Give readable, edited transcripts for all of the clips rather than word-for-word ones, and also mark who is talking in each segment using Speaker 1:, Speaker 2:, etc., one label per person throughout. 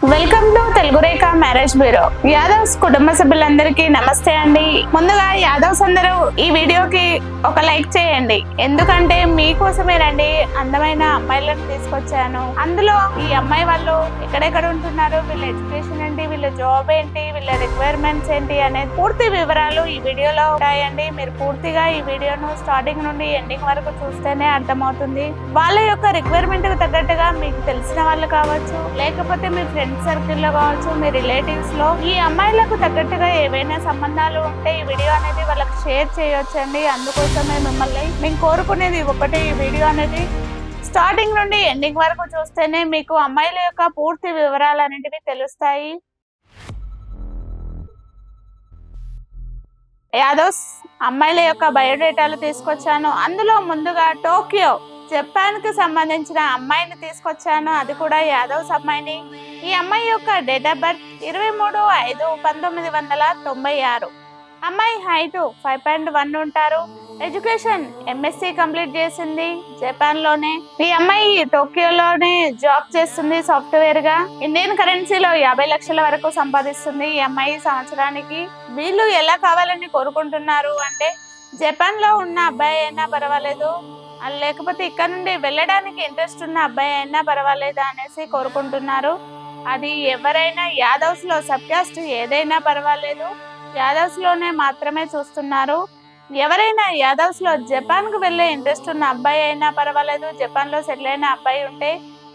Speaker 1: Welcome to Telugu Rekha marriage bureau. Yadavs కుటుంబ సభ్యులందరికీ నమస్తే అండి. ముందుగా యాదవ్స్ అందరూ ఈ వీడియోకి ఒక లైక్ చేయండి, ఎందుకంటే మీకోసమేనండి అందమైన అమ్మాయిలను తీసుకొచ్చాను. అందులో ఈ అమ్మాయి వాళ్ళు ఎక్కడెక్కడ ఉంటున్నారు, వీళ్ళ ఎడ్యుకేషన్ ఏంటి, వీళ్ళ జాబ్ ఏంటి, వీళ్ళ రిక్వైర్మెంట్స్ ఏంటి అనే పూర్తి వివరాలు ఈ వీడియోలో ఉంటాయండి. మీరు పూర్తిగా ఈ వీడియోను స్టార్టింగ్ నుండి ఎండింగ్ వరకు చూస్తేనే అర్థమవుతుంది. వాళ్ళ యొక్క రిక్వైర్మెంట్ కు తగ్గట్టుగా మీకు తెలిసిన వాళ్ళు కావచ్చు, లేకపోతే మీ ఫ్రెండ్స్ సర్కిల్ లో కావచ్చు, మీ రిలేటివ్స్ లో ఈ అమ్మాయిలకు తగ్గట్టుగా ఏవైనా సంబంధాలు ఉంటే ఈ వీడియో అనేది వాళ్ళకి షేర్ చేయొచ్చండి. అందుకోసమే మిమ్మల్ని మేము కోరుకునేది ఒకటి, ఈ వీడియో అనేది స్టార్టింగ్ నుండి ఎండింగ్ వరకు చూస్తేనే మీకు అమ్మాయిల యొక్క పూర్తి వివరాలు అనేటివి తెలుస్తాయి. యాదవ్స్ అమ్మాయిల యొక్క బయోడేటాలు తీసుకొచ్చాను. అందులో ముందుగా టోక్యో జపాన్ కి సంబంధించిన అమ్మాయిని తీసుకొచ్చాను, అది కూడా యాదవ్స్ అమ్మాయిని. ఈ అమ్మాయి యొక్క డేట్ ఆఫ్ బర్త్ 23/5/1996. అమ్మాయి హైట్ 5.1 ఉంటారు. ఎడ్యుకేషన్ ఎంఎస్సి కంప్లీట్ చేసింది జపాన్ లోనే. ఈ అమ్మాయి టోక్యోలోనే జాబ్ చేస్తుంది సాఫ్ట్వేర్ గా. ఇండియన్ కరెన్సీలో 50 లక్షల వరకు సంపాదిస్తుంది ఈ అమ్మాయి సంవత్సరానికి. వీళ్ళు ఎలా కావాలని కోరుకుంటున్నారు అంటే, జపాన్ లో ఉన్న అబ్బాయి అయినా పర్వాలేదు, లేకపోతే ఇక్కడ నుండి వెళ్ళడానికి ఇంట్రెస్ట్ ఉన్న అబ్బాయి అయినా పర్వాలేదు అనేసి కోరుకుంటున్నారు. అది ఎవరైనా యాదవ్స్ లో సబ్ కాస్ట్ ఏదైనా పర్వాలేదు, యాదవ్స్ లోనే మాత్రమే చూస్తున్నారు. ఎవరైనా యాదవ్స్ లో జపాన్ కు వెళ్లే ఇంట్రెస్ట్ ఉన్న అబ్బాయి అయినా పర్వాలేదు, జపాన్ లో సెటిల్ అయిన అబ్బాయి ఉంటే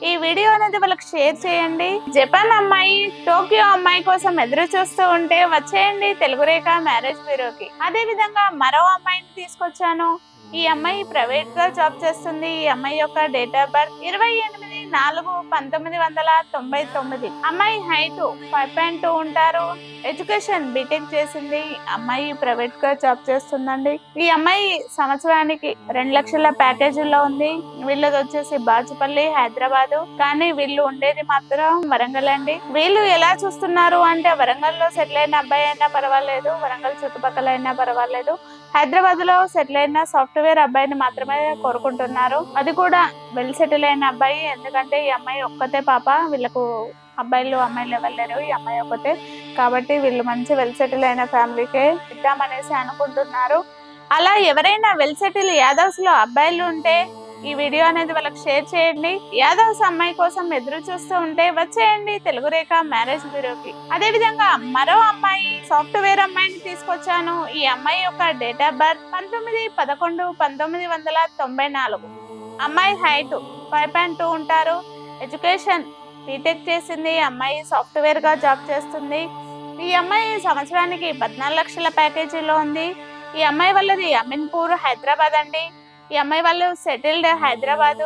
Speaker 1: ఈ వీడియో అనేది వాళ్ళకి షేర్ చేయండి. జపాన్ అమ్మాయి టోక్యో అమ్మాయి కోసం ఎదురు చూస్తూ ఉంటే వచ్చేయండి తెలుగు రేఖ మ్యారేజ్ బ్యూరోకి. అదే విధంగా మరో అమ్మాయిని తీసుకొచ్చాను. ఈ అమ్మాయి ప్రైవేట్ గా జాబ్ చేస్తుంది. ఈ అమ్మాయి యొక్క డేట్ ఆఫ్ బర్త్ 28/4/1999. అమ్మాయి హైట్ 5.2 ఉంటారు. ఎడ్యుకేషన్ బీటెక్ చేసింది. అమ్మాయి ప్రైవేట్ గా జాబ్ చేస్తుందండి. ఈ అమ్మాయి సంవత్సరానికి 2 లక్షల ప్యాకేజీలో ఉంది. వీళ్ళది వచ్చేసి బాచుపల్లి, హైదరాబాద్, కానీ వీళ్ళు ఉండేది మాత్రం వరంగల్ అండి. వీళ్ళు ఎలా చూస్తున్నారు అంటే, వరంగల్ లో సెటిల్ అయిన అబ్బాయి అయినా పర్వాలేదు, వరంగల్ చుట్టుపక్కల అయినా పర్వాలేదు, హైదరాబాద్ లో సెటిల్ అయిన సాఫ్ట్వేర్ అబ్బాయిని మాత్రమే కోరుకుంటున్నారు. అది కూడా వెల్ సెటిల్ అయిన అబ్బాయి, ఎందుకంటే ఈ అమ్మాయి ఒక్కతే పాప, వీళ్ళకు అమ్మాయిలు ఎవరు లేరు, ఈ అమ్మాయి ఒక్కతే. కాబట్టి వీళ్ళు మంచి వెల్ సెటిల్ అయిన ఫ్యామిలీకే ఇద్దామనేసి అనుకుంటున్నారు. అలా ఎవరైనా వెల్ సెటిల్ యాదవ్స్ లో అబ్బాయిలు ఉంటే ఈ వీడియో అనేది వాళ్ళకి షేర్ చేయండి. యాదవ్స్ అమ్మాయి కోసం ఎదురు చూస్తూ ఉంటే వచ్చేయండి తెలుగు రేఖ మ్యారేజ్ బ్యూరోకి. అదే విధంగా మరో అమ్మాయి సాఫ్ట్వేర్ అమ్మాయిని తీసుకొచ్చాను. ఈ అమ్మాయి యొక్క డేట్ ఆఫ్ బర్త్ 19/11/1994. అమ్మాయి హైట్ 5.2 ఉంటారు. ఎడ్యుకేషన్ బీటెక్ చేసింది. అమ్మాయి సాఫ్ట్వేర్ గా జాబ్ చేస్తుంది. ఈ అమ్మాయి సంవత్సరానికి 14 లక్షల ప్యాకేజీలో ఉంది. ఈ అమ్మాయి వాళ్ళది అమీన్పూర్, హైదరాబాద్ అండి. ఈ అమ్మాయి వాళ్ళు సెటిల్డ్ హైదరాబాద్.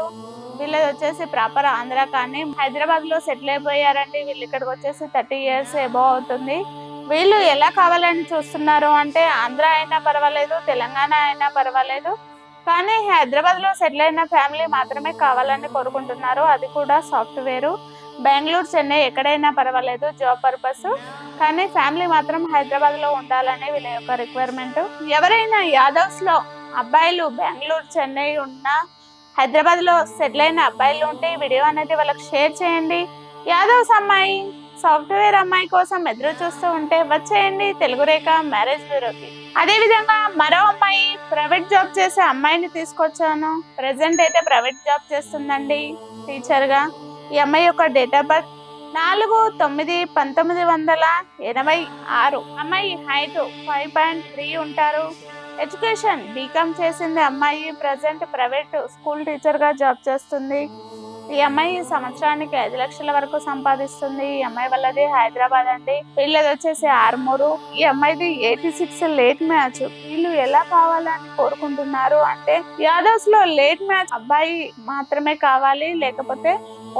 Speaker 1: వీళ్ళది వచ్చేసి ప్రాపర్ ఆంధ్ర, కానీ హైదరాబాద్ లో సెటిల్ అయిపోయారండి. వీళ్ళు ఇక్కడికి వచ్చేసి 30 years అబౌవ్ అవుతుంది. వీళ్ళు ఎలా కావాలని చూస్తున్నారు అంటే, ఆంధ్ర అయినా పర్వాలేదు, తెలంగాణ అయినా పర్వాలేదు, కానీ హైదరాబాద్ లో సెటిల్ అయిన ఫ్యామిలీ మాత్రమే కావాలని కోరుకుంటున్నారు. అది కూడా సాఫ్ట్వేర్. బెంగళూరు, చెన్నై ఎక్కడైనా పర్వాలేదు జాబ్ పర్పస్, కానీ ఫ్యామిలీ మాత్రం హైదరాబాద్ లో ఉండాలనే వీళ్ళ యొక్క రిక్వైర్మెంట్. ఎవరైనా యాదవ్స్ లో అబ్బాయిలు బెంగళూరు, చెన్నై ఉన్న హైదరాబాద్ లో సెటిల్ అయిన అబ్బాయిలు ఉంటే ఈ వీడియో అనేది వాళ్ళకి షేర్ చేయండి. యాదవ్స్ అమ్మాయి సాఫ్ట్వేర్ అమ్మాయి కోసం ఎదురు చూస్తూ ఉంటే వచ్చేయండి తెలుగు రేఖ మ్యారేజ్ బ్యూరోకి. అదే విధంగా మరో అమ్మాయి ప్రైవేట్ జాబ్ చేసే అమ్మాయిని తీసుకొచ్చాను. ప్రెసెంట్ అయితే ప్రైవేట్ జాబ్ చేస్తుందండి టీచర్ గా. ఈ అమ్మాయి యొక్క డేట్ ఆఫ్ బర్త్ 4/9/1986. అమ్మాయి హైట్ 5.3 ఉంటారు. ఎడ్యుకేషన్ బీకామ్ చేసింది. అమ్మాయి ప్రెసెంట్ ప్రైవేట్ స్కూల్ టీచర్ గా జాబ్ చేస్తుంది. ఈ అమ్మాయి సంవత్సరానికి 5 లక్షల వరకు సంపాదిస్తుంది. ఈ అమ్మాయి వాళ్ళది హైదరాబాద్ అండి. వీళ్ళది వచ్చేసి ఆర్మూరు. ఈ అమ్మాయిది 86 లేట్ మ్యాచ్. వీళ్ళు ఎలా కావాలని కోరుకుంటున్నారు అంటే, యాదవ్స్ లో లేట్ మ్యాచ్ అబ్బాయి మాత్రమే కావాలి, లేకపోతే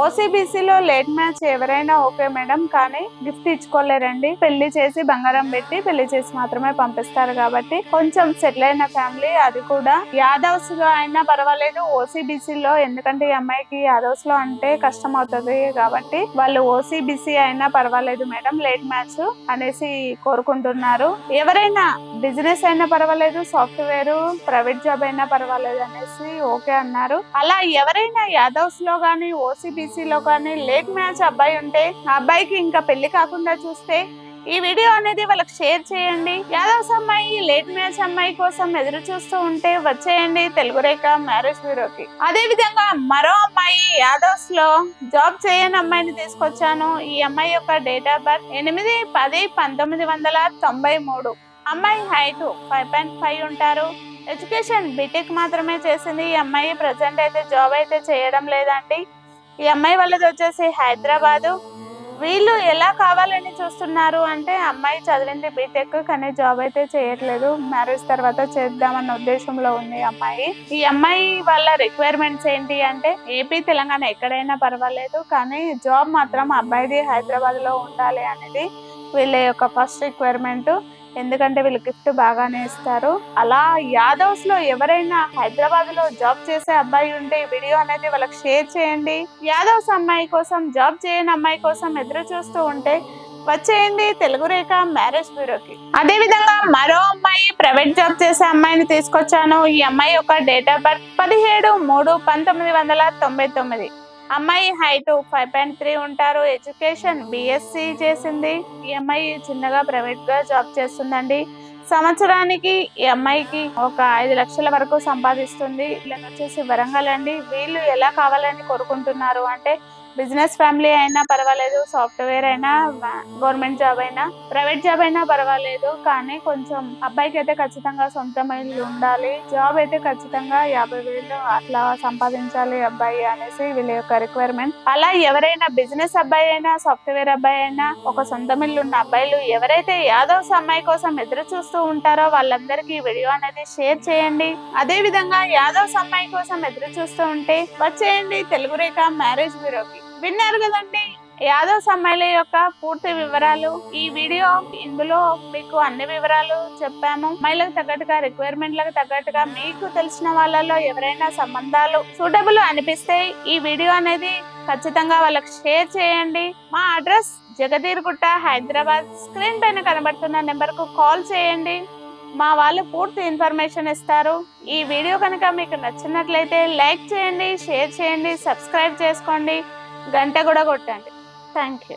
Speaker 1: ఓసీబీసీలో లేట్ మ్యాచ్ ఎవరైనా ఓకే మేడం, కానీ గిఫ్ట్ ఇచ్చుకోలేరండి. పెళ్లి చేసి బంగారం పెట్టి పెళ్లి చేసి మాత్రమే పంపిస్తారు. కాబట్టి కొంచెం సెటిల్ అయిన ఫ్యామిలీ, అది కూడా యాదవ్స్ లో అయినా పర్వాలేదు, ఓసీబీసీలో, ఎందుకంటే ఈ అమ్మాయికి యాదవ్స్ లో అంటే కష్టం అవుతుంది కాబట్టి వాళ్ళు ఓసీబీసీ అయినా పర్వాలేదు మేడం, లేట్ మ్యాచ్ అనేసి కోరుకుంటున్నారు. ఎవరైనా బిజినెస్ అయినా పర్వాలేదు, సాఫ్ట్వేర్ ప్రైవేట్ జాబ్ అయినా పర్వాలేదు అనేసి ఓకే అన్నారు. అలా ఎవరైనా యాదవ్స్ లో గానీ ఓసీబీసీ లో గానీ లేట్ మ్యాచ్ అబ్బాయి ఉంటే ఆ అబ్బాయికి ఇంకా పెళ్లి కాకుండా చూస్తే ఈ వీడియో అనేది వాళ్ళకి షేర్ చేయండి. యాదవ్స్ అమ్మాయి లేట్ మ్యాచ్ అమ్మాయి కోసం ఎదురు చూస్తూ ఉంటే వచ్చేయండి తెలుగు రేఖ మ్యారేజ్ బ్యూరోకి. అదే విధంగా మరో అమ్మాయి యాదవ్స్ లో జాబ్ చేయని అమ్మాయిని తీసుకొచ్చాను. ఈ అమ్మాయి యొక్క డేట్ ఆఫ్ బర్త్ 8-10-1993. అమ్మాయి హైట్ 5.5 ఉంటారు. ఎడ్యుకేషన్ బీటెక్ మాత్రమే చేసింది. ఈ అమ్మాయి ప్రజెంట్ అయితే జాబ్ అయితే చేయడం లేదండి. ఈ అమ్మాయి వాళ్ళది వచ్చేసి హైదరాబాదు. వీళ్ళు ఎలా కావాలని చూస్తున్నారు అంటే అమ్మాయి చదివింది బీటెక్ కానీ జాబ్ అయితే చేయట్లేదు. మ్యారేజ్ తర్వాత చేద్దామన్న ఉద్దేశంలో ఉంది అమ్మాయి. ఈ అమ్మాయి వాళ్ళ రిక్వైర్మెంట్స్ ఏంటి అంటే ఏపీ తెలంగాణ ఎక్కడైనా పర్వాలేదు కానీ జాబ్ మాత్రం అబ్బాయిది హైదరాబాద్ లో ఉండాలి అనేది వీళ్ళ యొక్క ఫస్ట్ రిక్వైర్మెంట్. ఎందుకంటే వీళ్ళు గిఫ్ట్ బాగానే ఇస్తారు. అలా యాదవ్స్ లో ఎవరైనా హైదరాబాద్ లో జాబ్ చేసే అబ్బాయి ఉంటే వీడియో అనేది వాళ్ళకి షేర్ చేయండి. యాదవ్స్ అమ్మాయి కోసం జాబ్ చేయని అమ్మాయి కోసం ఎదురు చూస్తూ ఉంటే వచ్చేయండి తెలుగు రేఖ మ్యారేజ్ బ్యూరోకి. అదే విధంగా మరో అమ్మాయి ప్రైవేట్ జాబ్ చేసే అమ్మాయిని తీసుకొచ్చాను. ఈ అమ్మాయి యొక్క డేట్ ఆఫ్ బర్త్ 17-3-1999. అమ్మాయి హైట్ 5.3 ఉంటారు. ఎడ్యుకేషన్ బిఎస్సి చేసింది. ఈ అమ్మాయి చిన్నగా ప్రైవేట్ గా జాబ్ చేస్తుందండి. సంవత్సరానికి ఈ అమ్మాయికి ఒక 5 లక్షల వరకు సంపాదిస్తుంది. వీళ్ళకి వచ్చేసి వరంగల్ అండి. వీళ్ళు ఎలా కావాలని కోరుకుంటున్నారు అంటే బిజినెస్ ఫ్యామిలీ అయినా పర్వాలేదు, సాఫ్ట్వేర్ అయినా, గవర్నమెంట్ జాబ్ అయినా, ప్రైవేట్ జాబ్ అయినా పర్వాలేదు కానీ కొంచెం అబ్బాయికి అయితే ఖచ్చితంగా సొంత ఇల్లు ఉండాలి. జాబ్ అయితే ఖచ్చితంగా 50,000 అట్లా సంపాదించాలి అబ్బాయి అనేసి వీళ్ళ యొక్క రిక్వైర్మెంట్. అలా ఎవరైనా బిజినెస్ అబ్బాయి అయినా, సాఫ్ట్వేర్ అబ్బాయి అయినా, ఒక సొంత ఇల్లు ఉన్న అబ్బాయిలు ఎవరైతే యాదవ్స్ అమ్మాయి కోసం ఎదురు చూస్తూ ఉంటారో వాళ్ళందరికీ ఈ వీడియో అనేది షేర్ చేయండి. అదే విధంగా యాదవ్స్ అమ్మాయి కోసం ఎదురు చూస్తూ ఉంటే వచ్చేయండి తెలుగు రేఖ మ్యారేజ్ బ్యూరోకి. విన్నారు కదండి యాదవ్స్ అమ్మాయిల యొక్క పూర్తి వివరాలు. ఈ వీడియో ఇందులో మీకు అన్ని వివరాలు చెప్పాము. అమ్మాయిలకు తగ్గట్టుగా, రిక్వైర్మెంట్లకు తగ్గట్టుగా మీకు తెలిసిన వాళ్ళలో ఎవరైనా సంబంధాలు సూటబుల్ అనిపిస్తే ఈ వీడియో అనేది ఖచ్చితంగా వాళ్ళకి షేర్ చేయండి. మా అడ్రస్ జగదీర్గుట్ట, హైదరాబాద్. స్క్రీన్ పైన కనబడుతున్న నెంబర్ కు కాల్ చేయండి. మా వాళ్ళు పూర్తి ఇన్ఫర్మేషన్ ఇస్తారు. ఈ వీడియో కనుక మీకు నచ్చినట్లయితే లైక్ చేయండి, షేర్ చేయండి, సబ్స్క్రైబ్ చేసుకోండి, గంట కూడా కొట్టండి. Thank you.